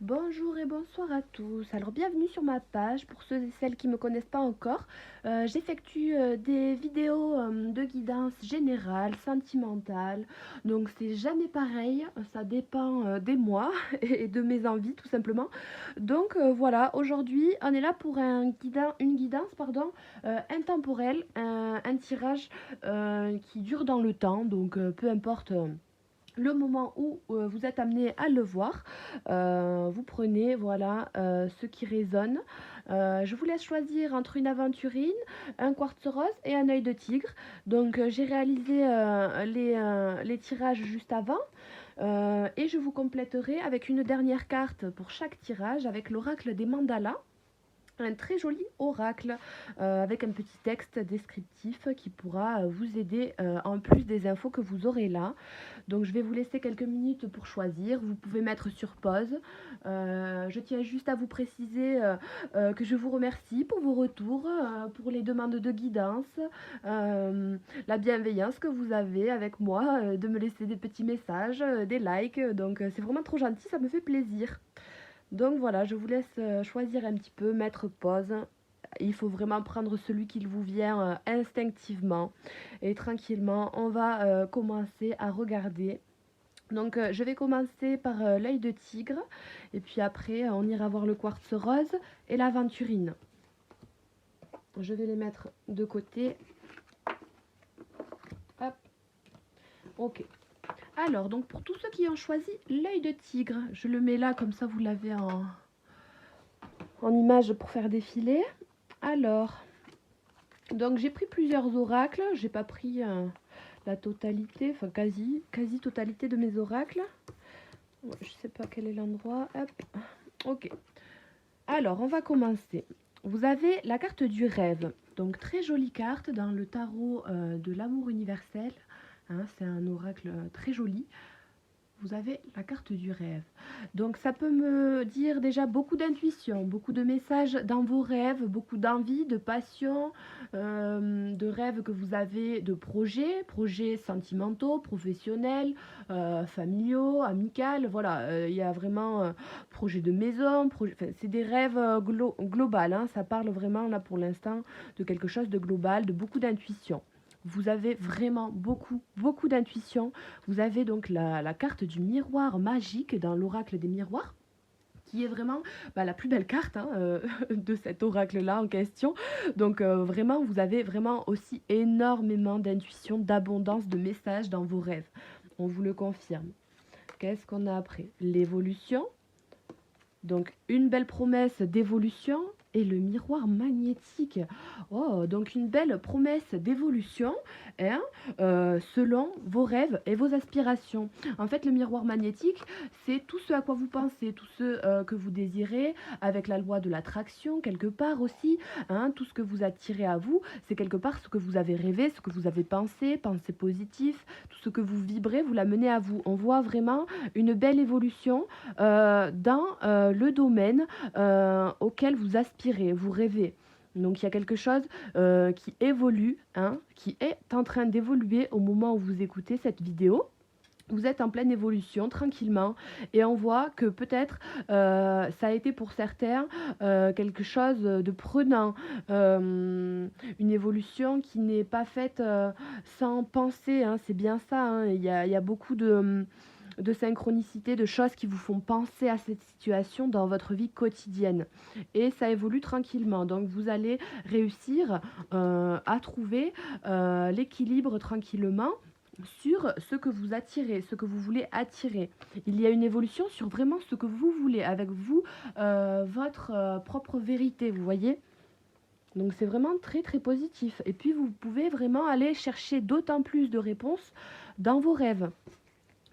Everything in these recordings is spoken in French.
Bonjour et bonsoir à tous. Alors bienvenue sur ma page. Pour ceux et celles qui ne me connaissent pas encore, j'effectue des vidéos de guidance générale, sentimentale. Donc c'est jamais pareil, ça dépend des mois et de mes envies tout simplement. Donc voilà, aujourd'hui on est là pour une guidance intemporelle, un tirage qui dure dans le temps. Donc peu importe le moment où vous êtes amené à le voir, vous prenez voilà ce qui résonne. Je vous laisse choisir entre une aventurine, un quartz rose et un œil de tigre. Donc j'ai réalisé les tirages juste avant. Et je vous compléterai avec une dernière carte pour chaque tirage avec l'oracle des mandalas, un très joli oracle avec un petit texte descriptif qui pourra vous aider en plus des infos que vous aurez là. Donc je vais vous laisser quelques minutes pour choisir. Vous pouvez mettre sur pause. Je tiens juste à vous préciser que je vous remercie pour vos retours, pour les demandes de guidance, la bienveillance que vous avez avec moi, de me laisser des petits messages, des likes. Donc c'est vraiment trop gentil, ça me fait plaisir. Donc voilà, je vous laisse choisir un petit peu, mettre pause. Il faut vraiment prendre celui qui vous vient instinctivement. Et tranquillement, on va commencer à regarder. Donc je vais commencer par l'œil de tigre. Et puis après, on ira voir le quartz rose et l'aventurine. Je vais les mettre de côté. Hop, ok. Alors, donc pour tous ceux qui ont choisi l'œil de tigre, je le mets là, comme ça vous l'avez en image pour faire défiler. Alors, donc j'ai pris plusieurs oracles, j'ai pas pris la totalité, enfin quasi totalité de mes oracles. Je sais pas quel est l'endroit. Hop, ok. Alors on va commencer. Vous avez la carte du rêve, donc très jolie carte dans le tarot de l'amour universel. Hein, c'est un oracle très joli. Vous avez la carte du rêve. Donc ça peut me dire déjà beaucoup d'intuition, beaucoup de messages dans vos rêves, beaucoup d'envie, de passion, de rêves que vous avez, de projets sentimentaux, professionnels, familiaux, amicaux. Voilà, il y a vraiment projet de maison, c'est des rêves global. Hein, ça parle vraiment là pour l'instant de quelque chose de global, de beaucoup d'intuition. Vous avez vraiment beaucoup d'intuition. Vous avez donc la carte du miroir magique dans l'oracle des miroirs, qui est vraiment la plus belle carte hein, de cet oracle-là en question. Donc vraiment, vous avez vraiment aussi énormément d'intuition, d'abondance de messages dans vos rêves. On vous le confirme. Qu'est-ce qu'on a après? L'évolution. Donc une belle promesse d'évolution et le miroir magnétique. Oh, donc une belle promesse d'évolution hein, selon vos rêves et vos aspirations. En fait, le miroir magnétique, c'est tout ce à quoi vous pensez, tout ce que vous désirez, avec la loi de l'attraction, quelque part aussi. Hein, tout ce que vous attirez à vous, c'est quelque part ce que vous avez rêvé, ce que vous avez pensé positif, tout ce que vous vibrez, vous l'amenez à vous. On voit vraiment une belle évolution dans le domaine auquel vous aspirez, vous rêvez. Donc il y a quelque chose qui évolue, hein, qui est en train d'évoluer au moment où vous écoutez cette vidéo. Vous êtes en pleine évolution tranquillement et on voit que peut-être ça a été pour certains quelque chose de prenant, une évolution qui n'est pas faite sans penser, hein, c'est bien ça, hein. Il y a beaucoup de synchronicité, de choses qui vous font penser à cette situation dans votre vie quotidienne. Et ça évolue tranquillement. Donc vous allez réussir à trouver l'équilibre tranquillement sur ce que vous attirez, ce que vous voulez attirer. Il y a une évolution sur vraiment ce que vous voulez, avec vous, votre propre vérité, vous voyez. Donc c'est vraiment très positif. Et puis vous pouvez vraiment aller chercher d'autant plus de réponses dans vos rêves.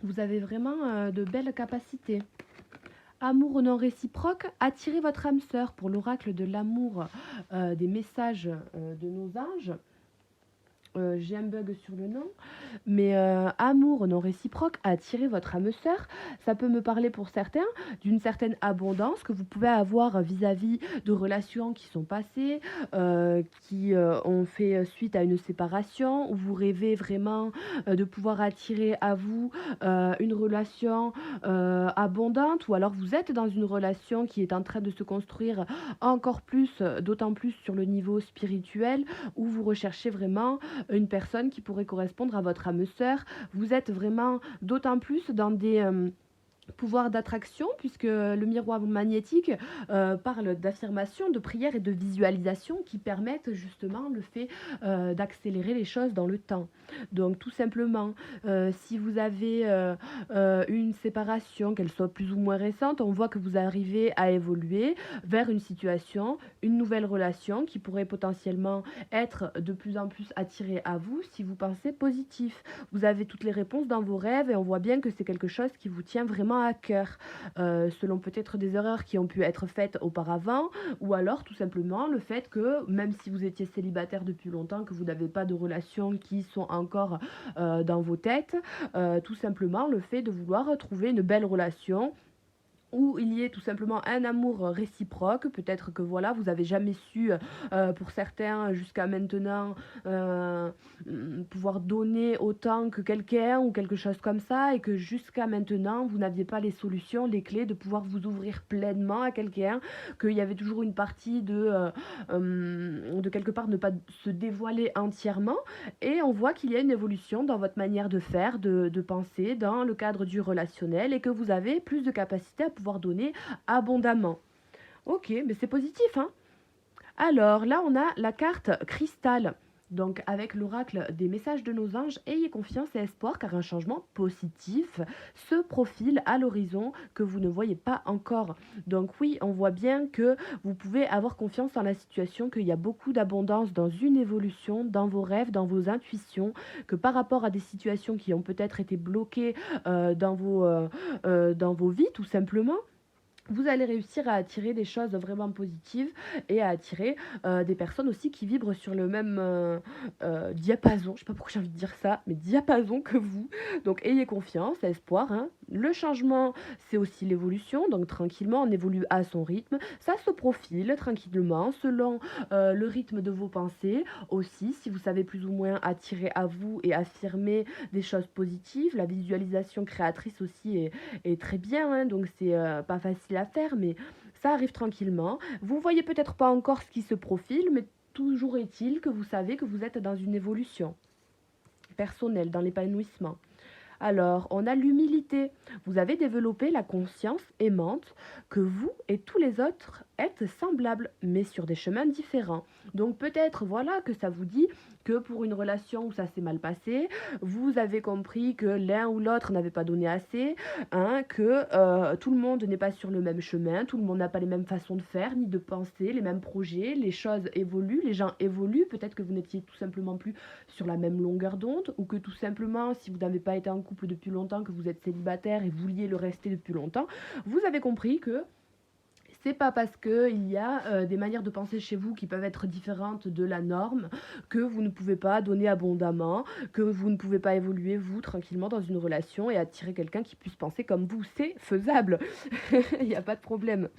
Vous avez vraiment de belles capacités. Amour non réciproque, attirez votre âme sœur pour l'oracle de l'amour, des messages de nos anges. J'ai un bug sur le nom, mais amour non réciproque, attirer votre âme sœur. Ça peut me parler pour certains d'une certaine abondance que vous pouvez avoir vis-à-vis de relations qui sont passées, qui ont fait suite à une séparation, où vous rêvez vraiment de pouvoir attirer à vous une relation abondante, ou alors vous êtes dans une relation qui est en train de se construire encore plus, d'autant plus sur le niveau spirituel, où vous recherchez vraiment une personne qui pourrait correspondre à votre âme sœur. Vous êtes vraiment d'autant plus dans des pouvoir d'attraction, puisque le miroir magnétique parle d'affirmation, de prière et de visualisation qui permettent justement le fait d'accélérer les choses dans le temps. Donc tout simplement, si vous avez une séparation, qu'elle soit plus ou moins récente, on voit que vous arrivez à évoluer vers une situation, une nouvelle relation qui pourrait potentiellement être de plus en plus attirée à vous si vous pensez positif. Vous avez toutes les réponses dans vos rêves et on voit bien que c'est quelque chose qui vous tient vraiment à cœur, selon peut-être des erreurs qui ont pu être faites auparavant, ou alors tout simplement le fait que même si vous étiez célibataire depuis longtemps, que vous n'avez pas de relations qui sont encore dans vos têtes, tout simplement le fait de vouloir trouver une belle relation où il y ait tout simplement un amour réciproque. Peut-être que voilà, vous avez jamais su, pour certains jusqu'à maintenant, pouvoir donner autant que quelqu'un ou quelque chose comme ça, et que jusqu'à maintenant, vous n'aviez pas les solutions, les clés de pouvoir vous ouvrir pleinement à quelqu'un, qu'il y avait toujours une partie de quelque part ne pas se dévoiler entièrement. Et on voit qu'il y a une évolution dans votre manière de faire, de penser dans le cadre du relationnel, et que vous avez plus de capacité à pouvoir donner abondamment. Ok, mais c'est positif, hein. Alors là, on a la carte cristal. Donc avec l'oracle des messages de nos anges, ayez confiance et espoir car un changement positif se profile à l'horizon que vous ne voyez pas encore. Donc oui, on voit bien que vous pouvez avoir confiance en la situation, qu'il y a beaucoup d'abondance dans une évolution, dans vos rêves, dans vos intuitions, que par rapport à des situations qui ont peut-être été bloquées dans vos vies tout simplement, vous allez réussir à attirer des choses vraiment positives et à attirer des personnes aussi qui vibrent sur le même diapason. Je sais pas pourquoi j'ai envie de dire ça, mais diapason que vous. Donc ayez confiance, espoir, hein. Le changement, c'est aussi l'évolution. Donc tranquillement, on évolue à son rythme. Ça se profile tranquillement selon le rythme de vos pensées. Aussi, si vous savez plus ou moins attirer à vous et affirmer des choses positives, la visualisation créatrice aussi est très bien, hein. Donc c'est pas facile à faire, mais ça arrive tranquillement. Vous voyez peut-être pas encore ce qui se profile, mais toujours est-il que vous savez que vous êtes dans une évolution personnelle, dans l'épanouissement. Alors, on a l'humilité. Vous avez développé la conscience aimante que vous et tous les autres êtes semblables, mais sur des chemins différents. Donc peut-être, voilà, que ça vous dit que pour une relation où ça s'est mal passé, vous avez compris que l'un ou l'autre n'avait pas donné assez, hein, que tout le monde n'est pas sur le même chemin, tout le monde n'a pas les mêmes façons de faire, ni de penser, les mêmes projets, les choses évoluent, les gens évoluent, peut-être que vous n'étiez tout simplement plus sur la même longueur d'onde, ou que tout simplement, si vous n'avez pas été en couple depuis longtemps, que vous êtes célibataire et vouliez le rester depuis longtemps, vous avez compris que c'est pas parce qu'il y a des manières de penser chez vous qui peuvent être différentes de la norme que vous ne pouvez pas donner abondamment, que vous ne pouvez pas évoluer vous tranquillement dans une relation et attirer quelqu'un qui puisse penser comme vous. C'est faisable, il n'y a pas de problème.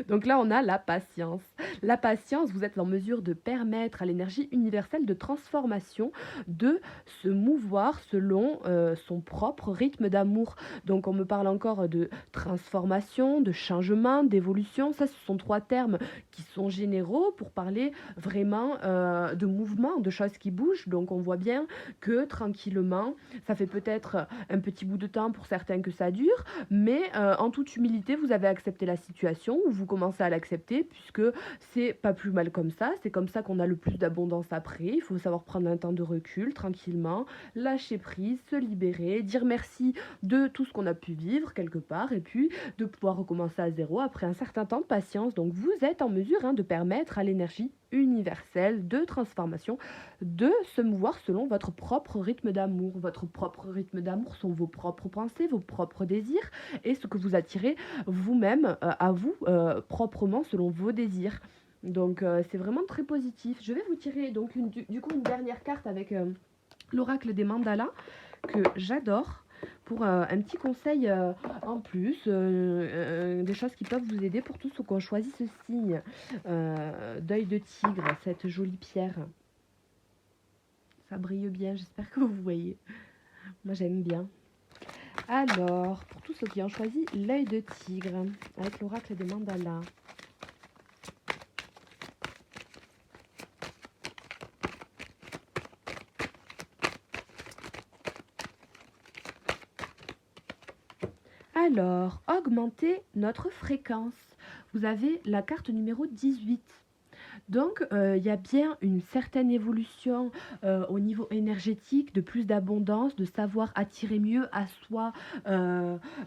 Donc là, on a la patience. La patience, vous êtes en mesure de permettre à l'énergie universelle de transformation de se mouvoir selon son propre rythme d'amour. Donc on me parle encore de transformation, de changement, d'évolution. Ça, ce sont trois termes qui sont généraux pour parler vraiment de mouvement, de choses qui bougent. Donc on voit bien que tranquillement, ça fait peut-être un petit bout de temps pour certains que ça dure, mais en toute humilité, vous avez accepté la situation, ou vous commencez à l'accepter, puisque c'est pas plus mal comme ça. C'est comme ça qu'on a le plus d'abondance après. Il faut savoir prendre un temps de recul, tranquillement, lâcher prise, se libérer, dire merci de tout ce qu'on a pu vivre quelque part, et puis de pouvoir recommencer à zéro après un certain temps de patience. Donc vous êtes en mesure, hein, de permettre à l'énergie universelle de transformation de se mouvoir selon votre propre rythme d'amour. Votre propre rythme d'amour sont vos propres pensées, vos propres désirs, et ce que vous attirez vous-même à vous proprement selon vos désirs. Donc c'est vraiment très positif. Je vais vous tirer donc du coup une dernière carte avec l'oracle des mandalas que j'adore pour un petit conseil en plus, des choses qui peuvent vous aider pour tous ceux qui ont choisi ce signe d'œil de tigre, cette jolie pierre. Ça brille bien, j'espère que vous voyez. Moi j'aime bien. Alors, pour tous ceux qui ont choisi l'œil de tigre avec l'oracle des mandalas. Alors, augmenter notre fréquence. Vous avez la carte numéro 18. Donc, il y a bien une certaine évolution au niveau énergétique, de plus d'abondance, de savoir attirer mieux à soi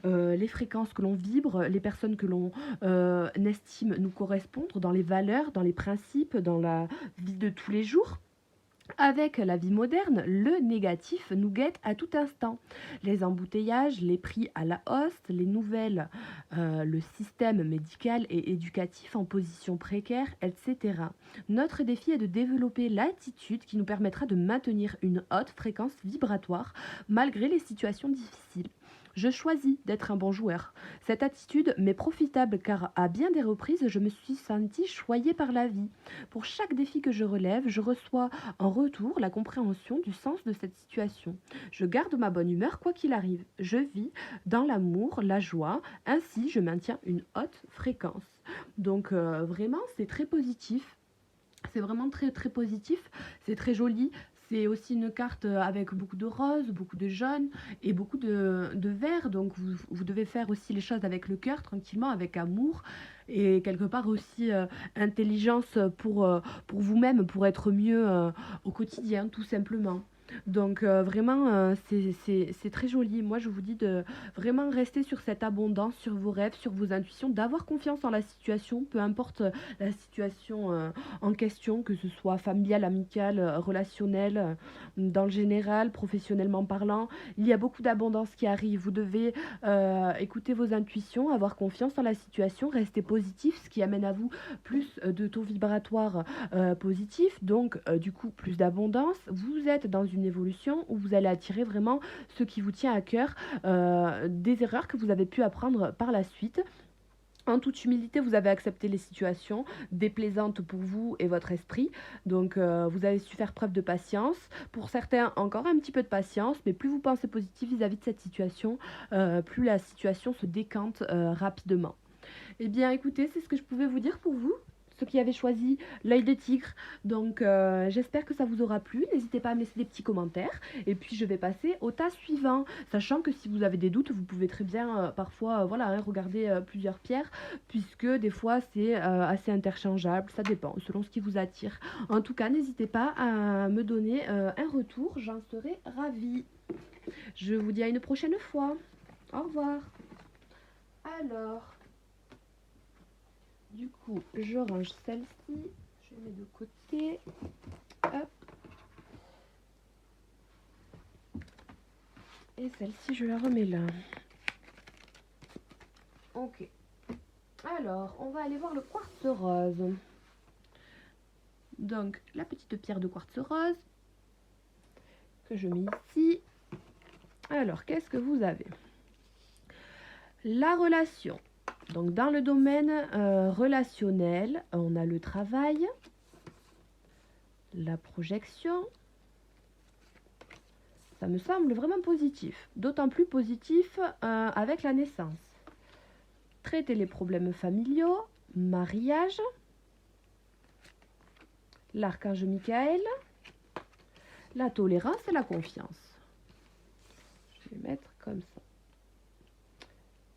les fréquences que l'on vibre, les personnes que l'on estime nous correspondre dans les valeurs, dans les principes, dans la vie de tous les jours. Avec la vie moderne, le négatif nous guette à tout instant. Les embouteillages, les prix à la hausse, les nouvelles, le système médical et éducatif en position précaire, etc. Notre défi est de développer l'attitude qui nous permettra de maintenir une haute fréquence vibratoire malgré les situations difficiles. Je choisis d'être un bon joueur. Cette attitude m'est profitable car à bien des reprises, je me suis sentie choyée par la vie. Pour chaque défi que je relève, je reçois en retour la compréhension du sens de cette situation. Je garde ma bonne humeur quoi qu'il arrive. Je vis dans l'amour, la joie, ainsi je maintiens une haute fréquence. Donc vraiment, c'est très positif. C'est vraiment très très positif, c'est très joli. C'est aussi une carte avec beaucoup de rose, beaucoup de jaune et beaucoup de vert. Donc vous devez faire aussi les choses avec le cœur, tranquillement, avec amour et quelque part aussi intelligence pour vous-même, pour être mieux au quotidien, tout simplement. Donc vraiment, c'est très joli. Moi, je vous dis de vraiment rester sur cette abondance, sur vos rêves, sur vos intuitions, d'avoir confiance en la situation, peu importe la situation en question, que ce soit familiale, amicale, relationnelle, dans le général, professionnellement parlant. Il y a beaucoup d'abondance qui arrive. Vous devez écouter vos intuitions, avoir confiance en la situation, rester positif, ce qui amène à vous plus de taux vibratoires positifs, donc du coup plus d'abondance. Vous êtes dans une évolution où vous allez attirer vraiment ce qui vous tient à cœur, des erreurs que vous avez pu apprendre par la suite. En toute humilité, vous avez accepté les situations déplaisantes pour vous et votre esprit. Donc, vous avez su faire preuve de patience. Pour certains, encore un petit peu de patience. Mais plus vous pensez positif vis-à-vis de cette situation, plus la situation se décante rapidement. Eh bien, écoutez, c'est ce que je pouvais vous dire pour vous, ceux qui avaient choisi l'œil de tigre. Donc, j'espère que ça vous aura plu. N'hésitez pas à me laisser des petits commentaires. Et puis, je vais passer au tas suivant. Sachant que si vous avez des doutes, vous pouvez très bien, parfois, voilà, regarder plusieurs pierres. Puisque des fois, c'est assez interchangeable. Ça dépend, selon ce qui vous attire. En tout cas, n'hésitez pas à me donner un retour. J'en serai ravie. Je vous dis à une prochaine fois. Au revoir. Alors... Du coup, je range celle-ci, je mets de côté, hop. Et celle-ci, je la remets là. Ok. Alors, on va aller voir le quartz rose. Donc, la petite pierre de quartz rose que je mets ici. Alors, qu'est-ce que vous avez? La relation. Donc dans le domaine relationnel, on a le travail, la projection. Ça me semble vraiment positif, d'autant plus positif avec la naissance. Traiter les problèmes familiaux, mariage, l'archange Michael, la tolérance et la confiance. Je vais mettre comme ça.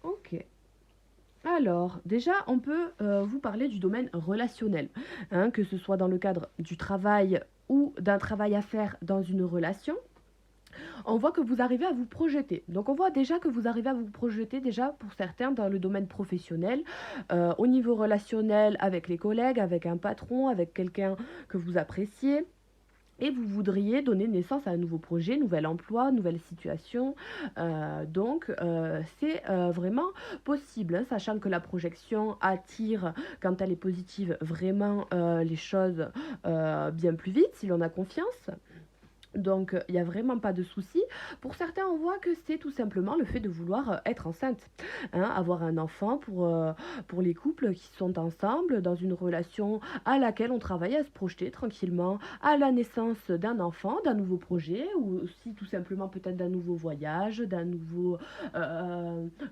Ok. Alors, déjà, on peut vous parler du domaine relationnel, hein, que ce soit dans le cadre du travail ou d'un travail à faire dans une relation. On voit que vous arrivez à vous projeter. Donc, on voit déjà que vous arrivez à vous projeter déjà pour certains dans le domaine professionnel, au niveau relationnel avec les collègues, avec un patron, avec quelqu'un que vous appréciez. Et vous voudriez donner naissance à un nouveau projet, nouvel emploi, nouvelle situation. Donc, c'est vraiment possible, hein, sachant que la projection attire, quand elle est positive, vraiment les choses bien plus vite, si l'on a confiance. Donc, il n'y a vraiment pas de souci. Pour certains, on voit que c'est tout simplement le fait de vouloir être enceinte, hein, avoir un enfant pour les couples qui sont ensemble dans une relation à laquelle on travaille à se projeter tranquillement à la naissance d'un enfant, d'un nouveau projet ou aussi tout simplement peut-être d'un nouveau voyage, d'un nouveau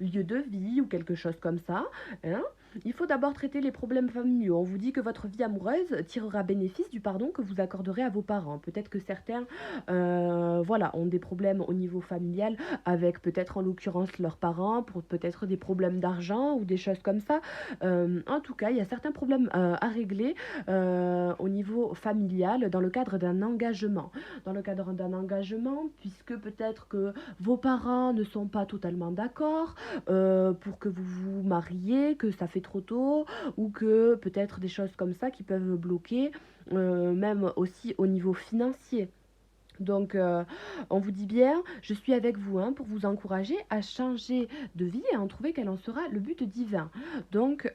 lieu de vie ou quelque chose comme ça, hein. Il faut d'abord traiter les problèmes familiaux. On vous dit que votre vie amoureuse tirera bénéfice du pardon que vous accorderez à vos parents. Peut-être que certains voilà, ont des problèmes au niveau familial avec peut-être en l'occurrence leurs parents, pour peut-être des problèmes d'argent ou des choses comme ça. En tout cas, il y a certains problèmes à régler au niveau familial dans le cadre d'un engagement. Dans le cadre d'un engagement, puisque peut-être que vos parents ne sont pas totalement d'accord pour que vous vous mariez, que ça fait trop tôt, ou que peut-être des choses comme ça qui peuvent bloquer, même aussi au niveau financier. Donc, on vous dit bien, je suis avec vous hein, pour vous encourager à changer de vie et à en trouver quel en sera le but divin. Donc,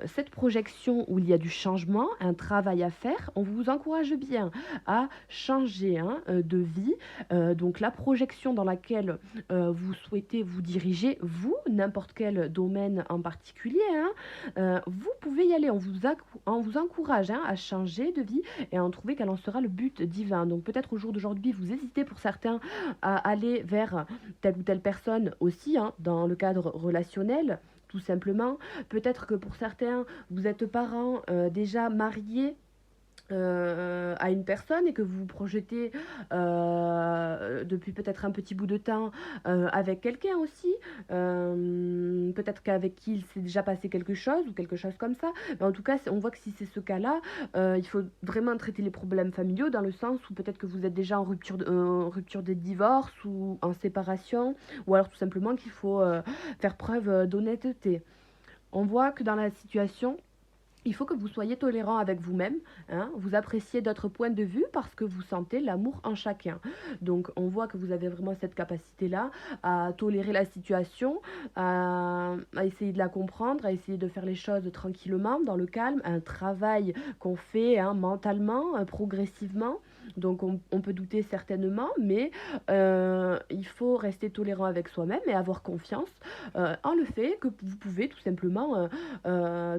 cette projection où il y a du changement, un travail à faire, on vous encourage bien à changer hein, de vie. Donc, la projection dans laquelle vous souhaitez vous diriger, vous, n'importe quel domaine en particulier, hein, vous pouvez y aller. On vous encourage hein, à changer de vie et à en trouver quel en sera le but divin. Donc peut-être au jour d'aujourd'hui, vous hésitez pour certains à aller vers telle ou telle personne aussi, hein, dans le cadre relationnel, tout simplement. Peut-être que pour certains, vous êtes parents déjà mariés à une personne et que vous vous projetez depuis peut-être un petit bout de temps avec quelqu'un aussi, peut-être qu'avec qui il s'est déjà passé quelque chose ou quelque chose comme ça. Mais en tout cas, on voit que si c'est ce cas-là, il faut vraiment traiter les problèmes familiaux dans le sens où peut-être que vous êtes déjà en rupture des divorces ou en séparation, ou alors tout simplement qu'il faut faire preuve d'honnêteté. On voit que dans la situation, il faut que vous soyez tolérant avec vous-même, hein, vous appréciez d'autres points de vue parce que vous sentez l'amour en chacun. Donc on voit que vous avez vraiment cette capacité-là à tolérer la situation, à essayer de la comprendre, à essayer de faire les choses tranquillement, dans le calme, un travail qu'on fait hein, mentalement, progressivement. Donc on peut douter certainement, mais il faut rester tolérant avec soi-même et avoir confiance en le fait que vous pouvez tout simplement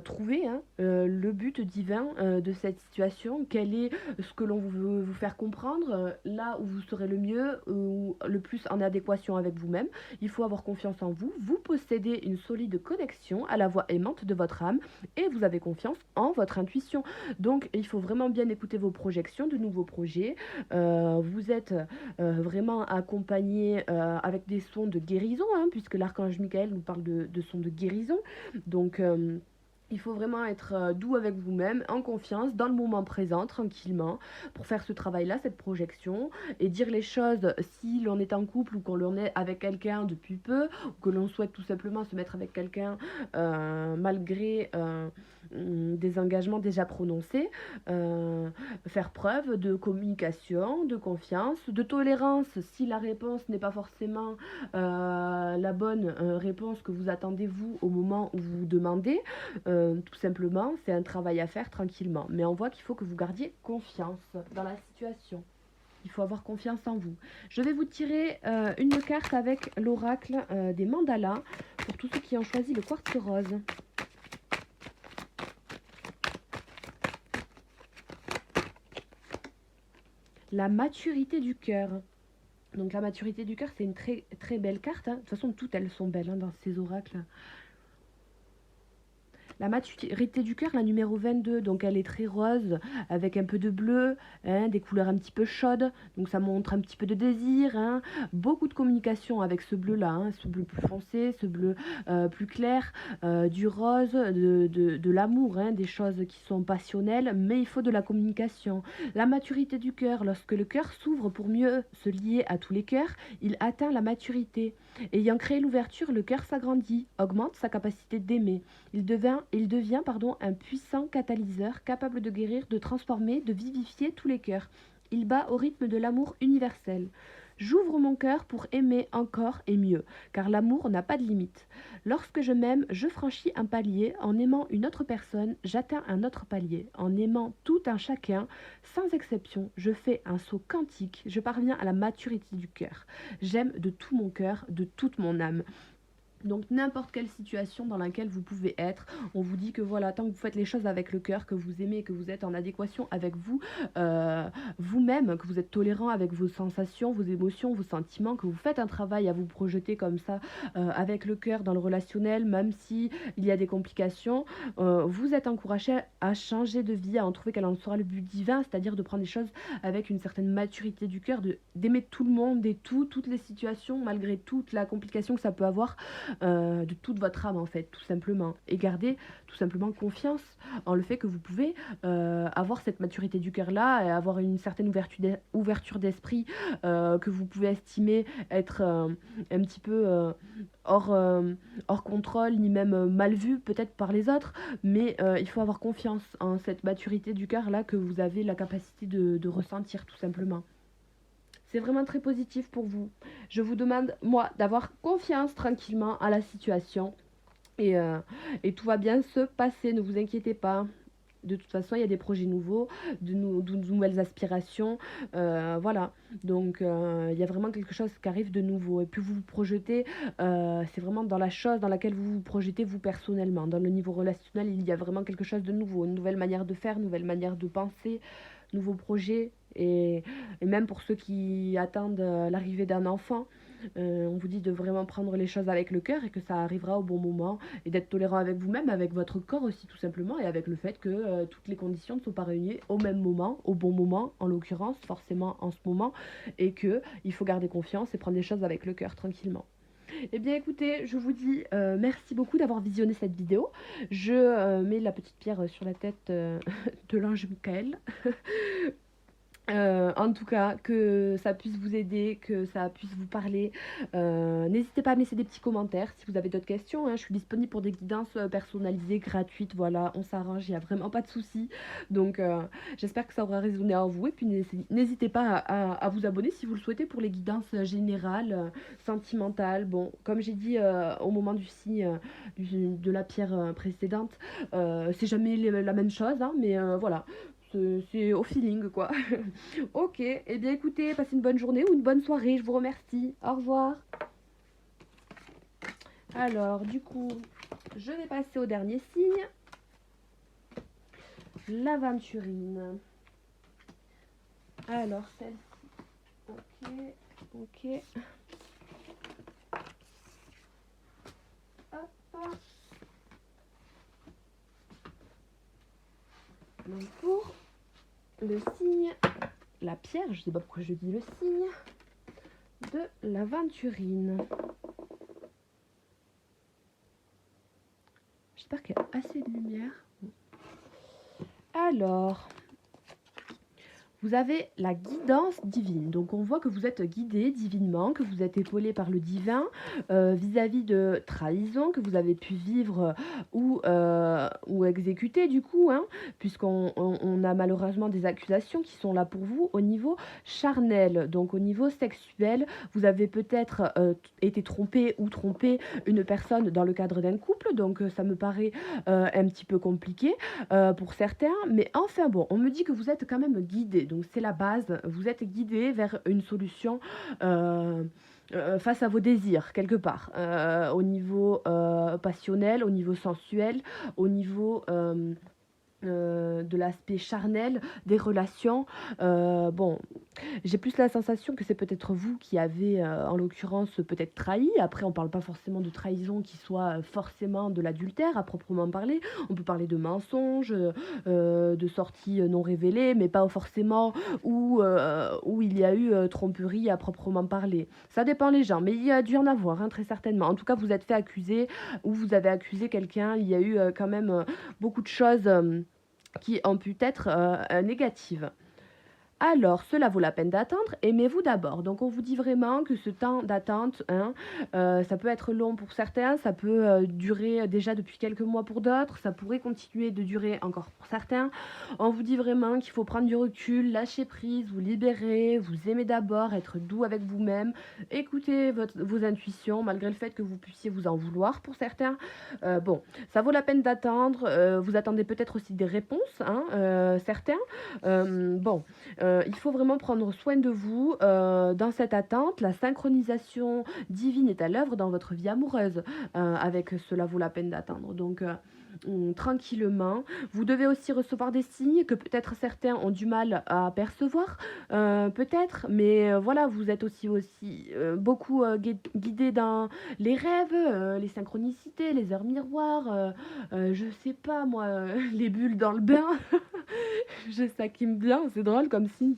trouver hein, le but divin de cette situation, quel est ce que l'on veut vous faire comprendre, là où vous serez le mieux ou le plus en adéquation avec vous-même. Il faut avoir confiance en vous, vous possédez une solide connexion à la voix aimante de votre âme et vous avez confiance en votre intuition. Donc il faut vraiment bien écouter vos projections de nouveaux projets. Vous êtes vraiment accompagné avec des sons de guérison, hein, puisque l'archange Michael nous parle de sons de guérison. Donc il faut vraiment être doux avec vous-même, en confiance, dans le moment présent, tranquillement, pour faire ce travail-là, cette projection, et dire les choses si l'on est en couple ou qu'on est avec quelqu'un depuis peu, ou que l'on souhaite tout simplement se mettre avec quelqu'un malgré des engagements déjà prononcés, faire preuve de communication, de confiance, de tolérance si la réponse n'est pas forcément la bonne réponse que vous attendez vous au moment où vous demandez. Tout simplement, c'est un travail à faire tranquillement. Mais on voit qu'il faut que vous gardiez confiance dans la situation. Il faut avoir confiance en vous. Je vais vous tirer une carte avec l'oracle des mandalas pour tous ceux qui ont choisi le quartz rose. La maturité du cœur. Donc la maturité du cœur, c'est une très, très belle carte. Hein. De toute façon, toutes elles sont belles hein, dans ces oracles. La maturité du cœur, la numéro 22, donc elle est très rose, avec un peu de bleu, hein, des couleurs un petit peu chaudes, donc ça montre un petit peu de désir, hein, beaucoup de communication avec ce bleu-là, hein, ce bleu plus foncé, ce bleu plus clair, du rose, de l'amour, hein, des choses qui sont passionnelles, mais il faut de la communication. La maturité du cœur, lorsque le cœur s'ouvre pour mieux se lier à tous les cœurs, il atteint la maturité. Ayant créé l'ouverture, le cœur s'agrandit, augmente sa capacité d'aimer. Il devient un puissant catalyseur capable de guérir, de transformer, de vivifier tous les cœurs. Il bat au rythme de l'amour universel. J'ouvre mon cœur pour aimer encore et mieux, car l'amour n'a pas de limite. Lorsque je m'aime, je franchis un palier. En aimant une autre personne, j'atteins un autre palier. En aimant tout un chacun, sans exception, je fais un saut quantique. Je parviens à la maturité du cœur. J'aime de tout mon cœur, de toute mon âme. Donc n'importe quelle situation dans laquelle vous pouvez être, on vous dit que voilà, tant que vous faites les choses avec le cœur, que vous aimez, que vous êtes en adéquation avec vous, vous-même, que vous êtes tolérant avec vos sensations, vos émotions, vos sentiments, que vous faites un travail à vous projeter comme ça avec le cœur dans le relationnel, même si il y a des complications, vous êtes encouragé à changer de vie, à en trouver quel en sera le but divin, c'est-à-dire de prendre les choses avec une certaine maturité du cœur, d'aimer tout le monde et toutes les situations, malgré toute la complication que ça peut avoir de toute votre âme en fait, tout simplement. Et gardez tout simplement confiance en le fait que vous pouvez avoir cette maturité du cœur là et avoir une certaine ouverture d'esprit que vous pouvez estimer être un petit peu hors contrôle, ni même mal vu peut-être par les autres, mais il faut avoir confiance en cette maturité du cœur là que vous avez la capacité de ressentir tout simplement. C'est vraiment très positif pour vous. Je vous demande, moi, d'avoir confiance tranquillement à la situation. Et tout va bien se passer, ne vous inquiétez pas. De toute façon, il y a des projets nouveaux, de nouvelles aspirations. Voilà. Donc, il y a vraiment quelque chose qui arrive de nouveau. Et puis, vous vous projetez, c'est vraiment dans la chose dans laquelle vous vous projetez, vous personnellement. Dans le niveau relationnel, il y a vraiment quelque chose de nouveau. Une nouvelle manière de faire, une nouvelle manière de penser, nouveaux projets. Et même pour ceux qui attendent l'arrivée d'un enfant, on vous dit de vraiment prendre les choses avec le cœur et que ça arrivera au bon moment et d'être tolérant avec vous-même, avec votre corps aussi tout simplement et avec le fait que toutes les conditions ne sont pas réunies au même moment, au bon moment en l'occurrence, forcément en ce moment, et que il faut garder confiance et prendre les choses avec le cœur tranquillement. Eh bien écoutez, je vous dis merci beaucoup d'avoir visionné cette vidéo. Je mets la petite pierre sur la tête de l'ange Michael. En tout cas, que ça puisse vous aider, que ça puisse vous parler. N'hésitez pas à me laisser des petits commentaires si vous avez d'autres questions. Hein. Je suis disponible pour des guidances personnalisées, gratuites. Voilà, on s'arrange, il n'y a vraiment pas de souci. Donc, j'espère que ça aura résonné en vous. Et puis, n'hésitez pas à vous abonner si vous le souhaitez pour les guidances générales, sentimentales. Bon, comme j'ai dit au moment du signe de la pierre précédente, c'est jamais la même chose, hein, mais voilà. C'est au feeling quoi. Ok, et eh bien écoutez, passez une bonne journée ou une bonne soirée, je vous remercie. Au revoir. Alors, du coup, je vais passer au dernier signe. L'aventurine. Alors, celle-ci. Ok. Hop. Donc pour le signe, la pierre, je sais pas pourquoi je dis le signe, de l'aventurine. J'espère qu'il y a assez de lumière. Alors, vous avez la guidance divine. Donc on voit que vous êtes guidé divinement, que vous êtes épaulé par le divin vis-à-vis de trahison que vous avez pu vivre ou exécuter du coup, hein, puisqu'on a malheureusement des accusations qui sont là pour vous au niveau charnel. Donc au niveau sexuel, vous avez peut-être été trompé ou trompé une personne dans le cadre d'un couple. Donc ça me paraît un petit peu compliqué pour certains. Mais enfin bon, on me dit que vous êtes quand même guidé. Donc c'est la base, vous êtes guidé vers une solution face à vos désirs, quelque part, au niveau passionnel, au niveau sensuel, au niveau de l'aspect charnel, des relations. Bon, j'ai plus la sensation que c'est peut-être vous qui avez, en l'occurrence, peut-être trahi. Après, on parle pas forcément de trahison qui soit forcément de l'adultère à proprement parler. On peut parler de mensonges, de sorties non révélées, mais pas forcément où il y a eu tromperie à proprement parler. Ça dépend les gens, mais il y a dû en avoir, hein, très certainement. En tout cas, vous êtes fait accuser ou vous avez accusé quelqu'un. Il y a eu quand même beaucoup de choses qui ont pu être négatives. Alors, cela vaut la peine d'attendre, aimez-vous d'abord. Donc, on vous dit vraiment que ce temps d'attente, hein, ça peut être long pour certains, ça peut durer déjà depuis quelques mois pour d'autres, ça pourrait continuer de durer encore pour certains. On vous dit vraiment qu'il faut prendre du recul, lâcher prise, vous libérer, vous aimer d'abord, être doux avec vous-même, écouter vos intuitions, malgré le fait que vous puissiez vous en vouloir pour certains. Bon, ça vaut la peine d'attendre. Vous attendez peut-être aussi des réponses, hein, certains. Bon, il faut vraiment prendre soin de vous dans cette attente. La synchronisation divine est à l'œuvre dans votre vie amoureuse. Avec cela vaut la peine d'attendre. Donc, tranquillement. Vous devez aussi recevoir des signes que peut-être certains ont du mal à percevoir, peut-être, mais voilà, vous êtes aussi beaucoup guidé dans les rêves, les synchronicités, les heures miroirs, je sais pas moi, les bulles dans le bain. Ça qui me vient, c'est drôle comme signe,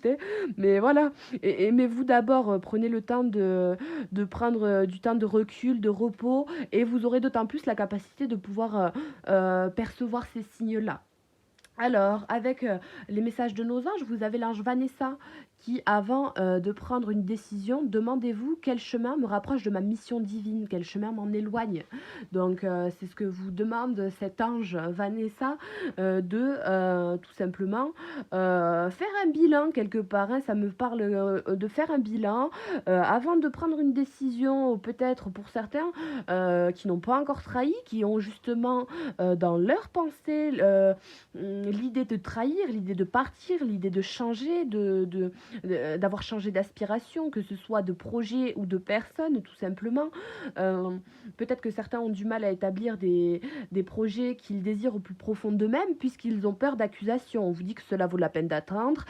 mais voilà. Aimez-vous d'abord, prenez le temps de prendre du temps de recul, de repos, et vous aurez d'autant plus la capacité de pouvoir percevoir ces signes-là. Alors, avec les messages de nos anges, vous avez l'ange Vanessa qui, avant de prendre une décision, demandez-vous quel chemin me rapproche de ma mission divine, quel chemin m'en éloigne. Donc, c'est ce que vous demande cet ange Vanessa de tout simplement faire un bilan quelque part. Hein, ça me parle de faire un bilan avant de prendre une décision, ou peut-être pour certains qui n'ont pas encore trahi, qui ont justement dans leur pensée l'idée de trahir, l'idée de partir, l'idée de changer, d'avoir changé d'aspiration, que ce soit de projet ou de personne, tout simplement. Peut-être que certains ont du mal à établir des projets qu'ils désirent au plus profond d'eux-mêmes, puisqu'ils ont peur d'accusation. On vous dit que cela vaut la peine d'attendre.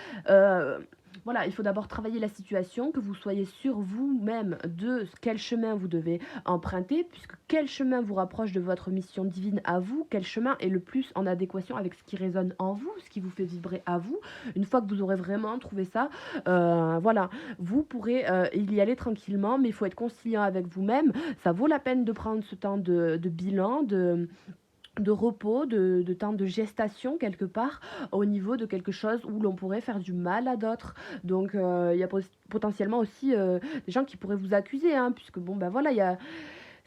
Voilà, il faut d'abord travailler la situation, que vous soyez sûr vous-même de quel chemin vous devez emprunter, puisque quel chemin vous rapproche de votre mission divine à vous, quel chemin est le plus en adéquation avec ce qui résonne en vous, ce qui vous fait vibrer à vous. Une fois que vous aurez vraiment trouvé ça, voilà, vous pourrez y aller tranquillement, mais il faut être conciliant avec vous-même. Ça vaut la peine de prendre ce temps de bilan, de repos, de temps de gestation quelque part au niveau de quelque chose où l'on pourrait faire du mal à d'autres. Donc il y a potentiellement aussi des gens qui pourraient vous accuser, hein, puisque bon ben voilà,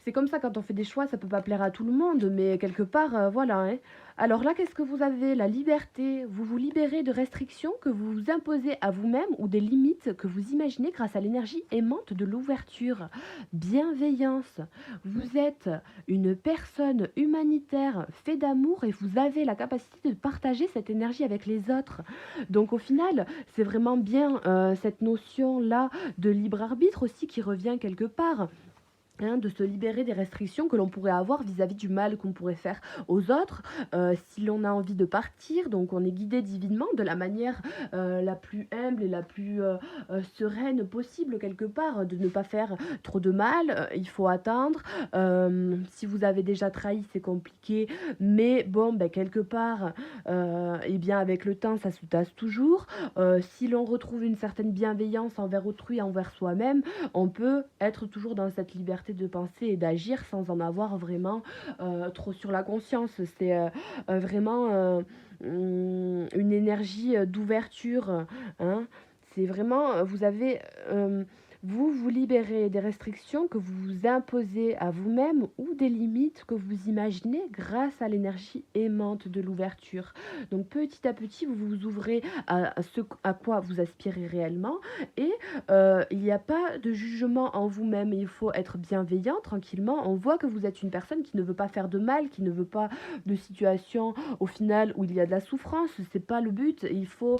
c'est comme ça quand on fait des choix, ça peut pas plaire à tout le monde, mais quelque part voilà. Hein. Alors là, qu'est-ce que vous avez? La liberté. Vous vous libérez de restrictions que vous vous imposez à vous-même ou des limites que vous imaginez grâce à l'énergie aimante de l'ouverture. Bienveillance. Vous êtes une personne humanitaire, faite d'amour, et vous avez la capacité de partager cette énergie avec les autres. Donc au final, c'est vraiment bien cette notion-là de libre arbitre aussi qui revient quelque part. Hein, de se libérer des restrictions que l'on pourrait avoir vis-à-vis du mal qu'on pourrait faire aux autres, si l'on a envie de partir. Donc on est guidé divinement de la manière la plus humble et la plus sereine possible quelque part, de ne pas faire trop de mal. Il faut attendre. Si vous avez déjà trahi, c'est compliqué, mais bon, ben, quelque part, et bien avec le temps, ça se tasse toujours. Si l'on retrouve une certaine bienveillance envers autrui, envers soi-même, on peut être toujours dans cette liberté de penser et d'agir sans en avoir vraiment trop sur la conscience. C'est vraiment une énergie d'ouverture. Hein. C'est vraiment, vous avez... vous vous libérez des restrictions que vous vous imposez à vous-même ou des limites que vous imaginez grâce à l'énergie aimante de l'ouverture. Donc petit à petit, vous vous ouvrez à ce à quoi vous aspirez réellement, et il n'y a pas de jugement en vous-même. Il faut être bienveillant tranquillement. On voit que vous êtes une personne qui ne veut pas faire de mal, qui ne veut pas de situation au final où il y a de la souffrance. C'est pas le but. Il faut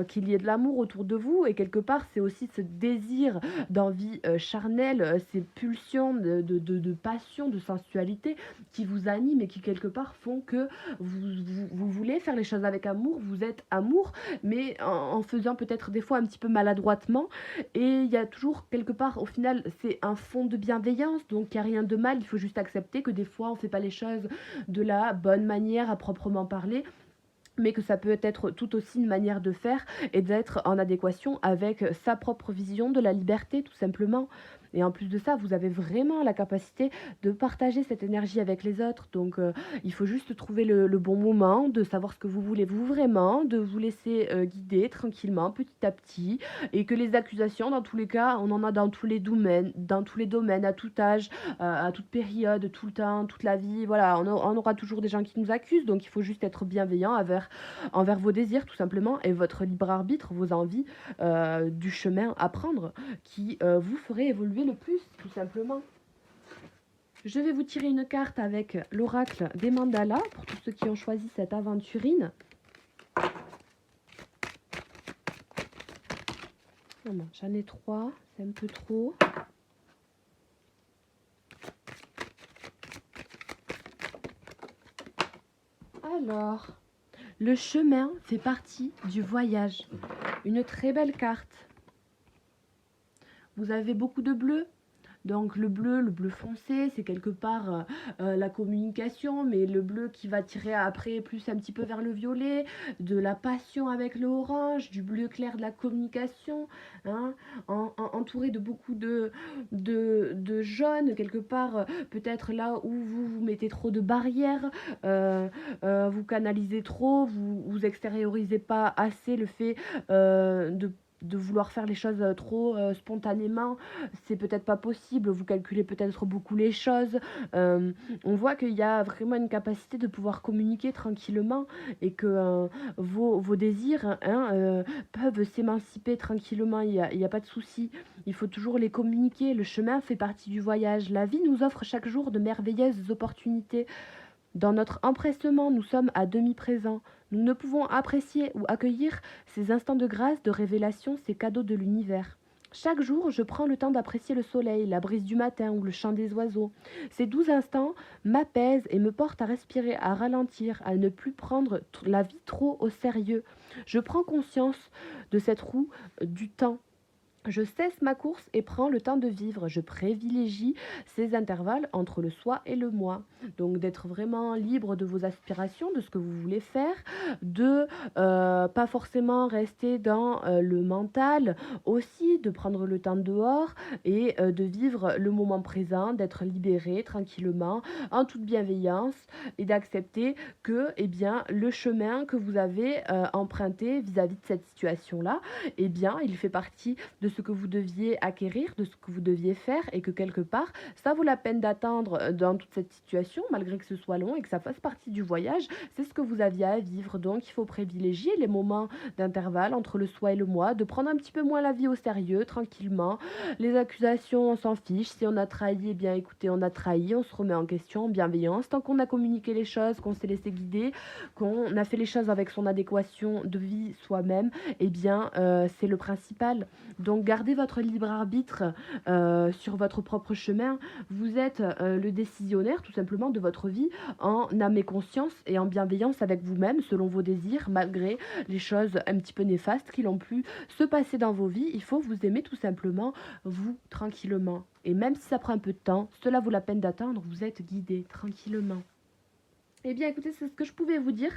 qu'il y ait de l'amour autour de vous, et quelque part c'est aussi ce désir d'envie charnelle, ces pulsions de passion, de sensualité qui vous animent et qui quelque part font que vous voulez faire les choses avec amour. Vous êtes amour, mais en faisant peut-être des fois un petit peu maladroitement, et il y a toujours quelque part au final c'est un fond de bienveillance, donc il n'y a rien de mal. Il faut juste accepter que des fois on ne fait pas les choses de la bonne manière à proprement parler, mais que ça peut être tout aussi une manière de faire et d'être en adéquation avec sa propre vision de la liberté, tout simplement. Et en plus de ça, vous avez vraiment la capacité de partager cette énergie avec les autres. Donc, il faut juste trouver le bon moment, de savoir ce que vous voulez vous vraiment, de vous laisser guider tranquillement, petit à petit, et que les accusations, dans tous les cas, on en a dans tous les domaines, à tout âge, à toute période, tout le temps, toute la vie. Voilà, on aura toujours des gens qui nous accusent, donc il faut juste être bienveillant envers vos désirs, tout simplement, et votre libre arbitre, vos envies, du chemin à prendre, qui vous ferait évoluer le plus, tout simplement. Je vais vous tirer une carte avec l'oracle des mandalas pour tous ceux qui ont choisi cette aventurine. Oh non, j'en ai 3, c'est un peu trop. Alors, le chemin fait partie du voyage. Une très belle carte. Vous avez beaucoup de bleu. Donc le bleu foncé, c'est quelque part la communication, mais le bleu qui va tirer après plus un petit peu vers le violet, de la passion avec le orange, du bleu clair de la communication, hein, entouré de beaucoup de jaune, quelque part peut-être là où vous mettez trop de barrières, vous canalisez trop, vous extériorisez pas assez le fait de vouloir faire les choses trop spontanément, c'est peut-être pas possible, vous calculez peut-être beaucoup les choses. On voit qu'il y a vraiment une capacité de pouvoir communiquer tranquillement et que vos désirs, hein, peuvent s'émanciper tranquillement, il y a pas de souci. Il faut toujours les communiquer, le chemin fait partie du voyage. La vie nous offre chaque jour de merveilleuses opportunités. Dans notre empressement, nous sommes à demi présents. Nous ne pouvons apprécier ou accueillir ces instants de grâce, de révélation, ces cadeaux de l'univers. Chaque jour, je prends le temps d'apprécier le soleil, la brise du matin ou le chant des oiseaux. Ces 12 instants m'apaisent et me portent à respirer, à ralentir, à ne plus prendre la vie trop au sérieux. Je prends conscience de cette roue du temps. Je cesse ma course et prends le temps de vivre. Je privilégie ces intervalles entre le soi et le moi. Donc d'être vraiment libre de vos aspirations, de ce que vous voulez faire, de pas forcément rester dans le mental, aussi de prendre le temps dehors et de vivre le moment présent, d'être libéré tranquillement, en toute bienveillance et d'accepter que eh bien, le chemin que vous avez emprunté vis-à-vis de cette situation-là, eh bien, il fait partie de ce que vous deviez acquérir, de ce que vous deviez faire et que quelque part, ça vaut la peine d'attendre dans toute cette situation, malgré que ce soit long et que ça fasse partie du voyage. C'est ce que vous aviez à vivre. Donc, il faut privilégier les moments d'intervalle entre le soi et le moi, de prendre un petit peu moins la vie au sérieux, tranquillement. Les accusations, on s'en fiche. Si on a trahi, eh bien, écoutez, on a trahi, on se remet en question, en bienveillance. Tant qu'on a communiqué les choses, qu'on s'est laissé guider, qu'on a fait les choses avec son adéquation de vie soi-même, eh bien, c'est le principal. Donc, gardez votre libre arbitre sur votre propre chemin. Vous êtes le décisionnaire, tout simplement, de votre vie en âme et conscience et en bienveillance avec vous-même, selon vos désirs, malgré les choses un petit peu néfastes qui l'ont pu se passer dans vos vies. Il faut vous aimer tout simplement, vous, tranquillement. Et même si ça prend un peu de temps, cela vaut la peine d'attendre, vous êtes guidé tranquillement. Eh bien écoutez, c'est ce que je pouvais vous dire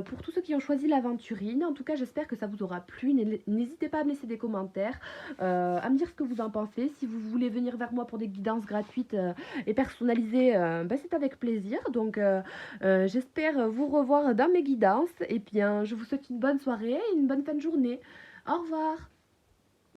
pour tous ceux qui ont choisi l'aventurine. En tout cas, j'espère que ça vous aura plu. N'hésitez pas à me laisser des commentaires, à me dire ce que vous en pensez. Si vous voulez venir vers moi pour des guidances gratuites et personnalisées, c'est avec plaisir. Donc j'espère vous revoir dans mes guidances. Et bien, je vous souhaite une bonne soirée et une bonne fin de journée. Au revoir.